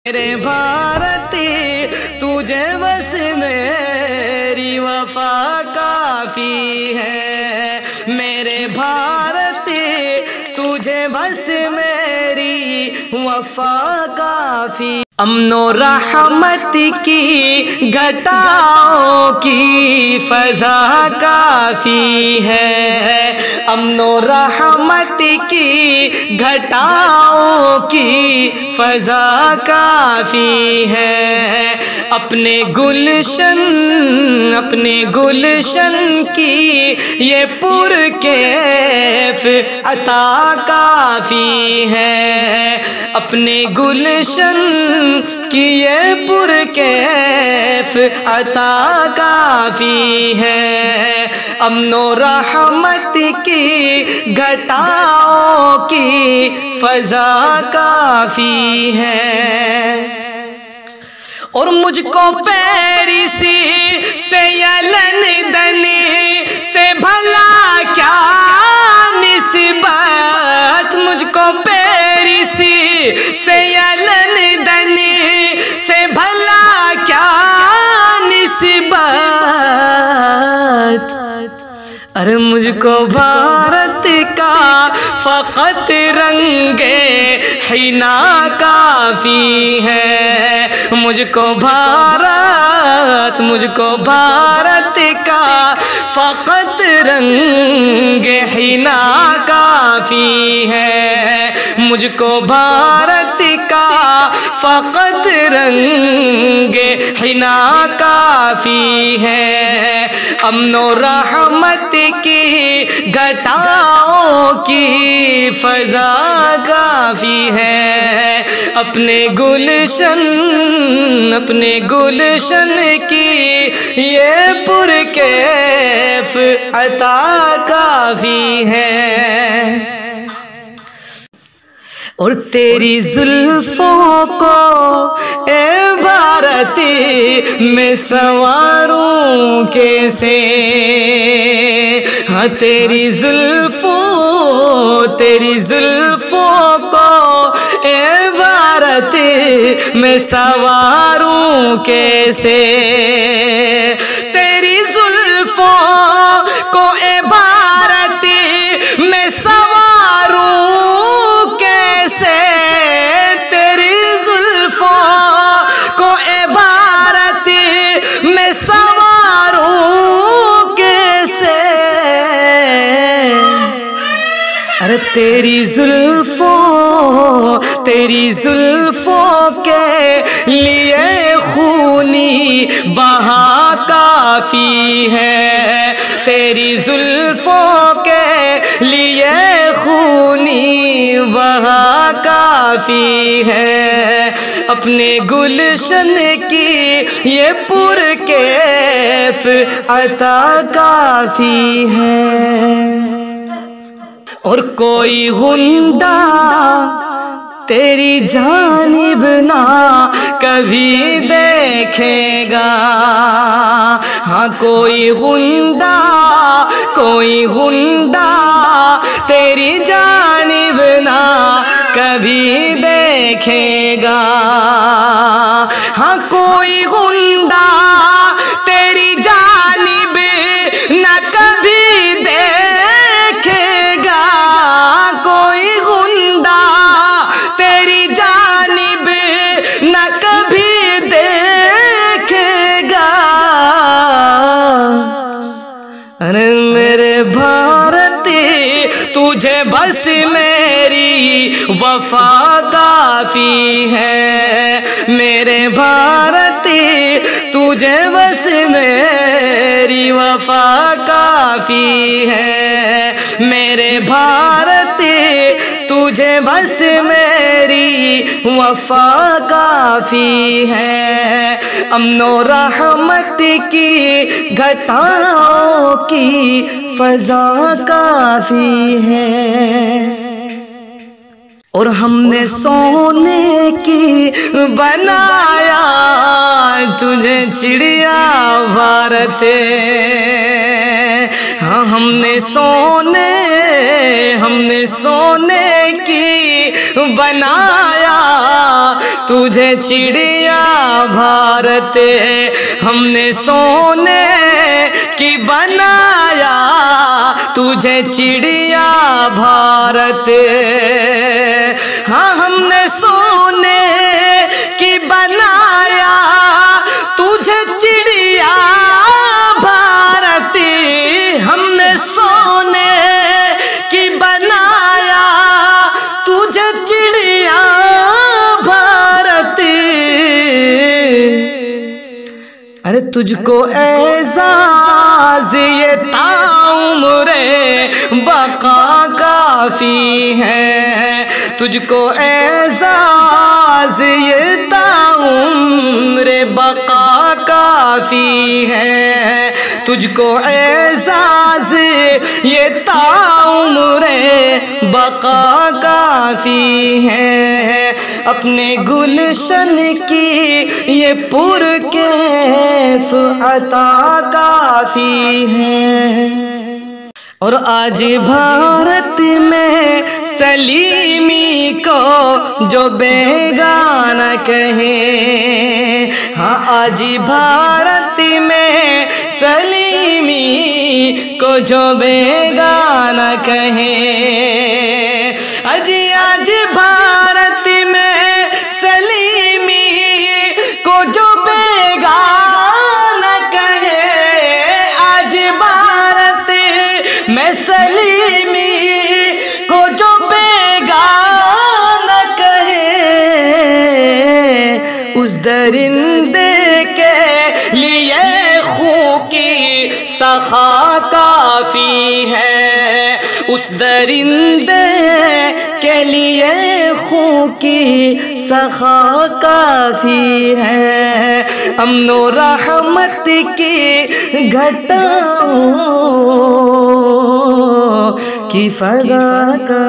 میرے بھارتی تجھے بس میری وفا کافی ہے، میرے بھارتی تجھے بس میری وفا کافی۔ امن و رحمت کی گھٹاؤں کی فضا کافی ہے، امن و رحمت کی گھٹاؤں کی فضا کافی ہے، اپنے گلشن کی یہ پرکیف عطا کافی ہے، اپنے گلشن کی یہ پرکیف عطا کافی ہے، امن و رحمت کی گھٹاؤں کی فضا کافی ہے۔ اور مجھ کو پیرس سے یا لندن سے بھلا کیا نسبت، مجھ کو پیرس سے یا لندن سے بھلا کیا نسبت، ارے مجھ کو بھارت کا فقط رنگ حنا کافی ہے، مجھ کو بھارت کا فقط رنگ حنا کافی ہے، مجھ کو بھارت کا فقط رنگ حنا کافی ہے، امن و رحمت کی گھٹاؤں کی فضا کافی ہے، اپنے گلشن کی یہ پرکیف عطا کافی ہے۔ اور تیری زلفوں کو اے بھارتی میں سنواروں کیسے، ہاں تیری زلفوں کو اے بھارتی میں سنواروں کیسے، تیری زلفوں کو اے بھارتی میں سنواروں کیسے، تیری زلفوں کو اے بھارتی میں سنواروں کیسے، ارے تیری زلفوں کے لیے خونی بہا کافی ہے، تیری زلفوں کے لیے خونی بہا کافی ہے، اپنے گلشن کی یہ پرکیف عطا کافی ہے۔ اور کوئی غنڈہ تیری جانب نہ کبھی دیکھے گا، ہاں کوئی غنڈہ تیری جانب نہ کبھی دیکھے گا، ہاں کوئی غنڈہ تیری جانب نہ کبھی دیکھے گا، کوئی غنڈہ تیری جانب نہ کبھی دیکھے گا، ارے میرے بھارتی تجھے بس میری وفا کافی ہے، میرے بھارتی تجھے بس میری وفا کافی ہے، میرے بھارتی تجھے بس میری وفا کافی ہے، امن و رحمت کی گھٹاؤں کی فضا کافی ہے۔ اور ہم نے سونے کی بنایا تجھے چڑیا بھارتے، ہاں ہم نے سونے کی بنایا تجھے چڑیا بھارتے، ہم نے سونے کی بنایا تجھے چڑیا بھارتے، ہاں ہم نے سونے کی بنایا تجھے چڑیا بھارتی، ہم نے سونے کی بنایا تجھے چڑیا بھارتی، ارے تجھ کو اعزاز یہ تعمر بقا کافی ہے، تجھ کو اعزاز یہ تعمر بقا کافی ہے، تجھ کو اعزاز یہ تعمر بقا کافی ہے، اپنے گلشن کی یہ پرکیف عطا کافی ہے، اور آج بھارت میں سلیمی کو جو بیگانہ کہیں، ہاں آج بھارت میں سلیمی کو جو بیگانہ کہیں، آج بھارت میں سلیمی کو جو بیگانہ کہیں، آج بھارت میں سلیمی کو جو بیگانہ کہیں، اس درندے کے لیے خون کی سخا کافی ہے، اس درندے کے لیے خون کی سخا کافی ہے، امن و رحمت کی گھٹاؤں کی فضا کا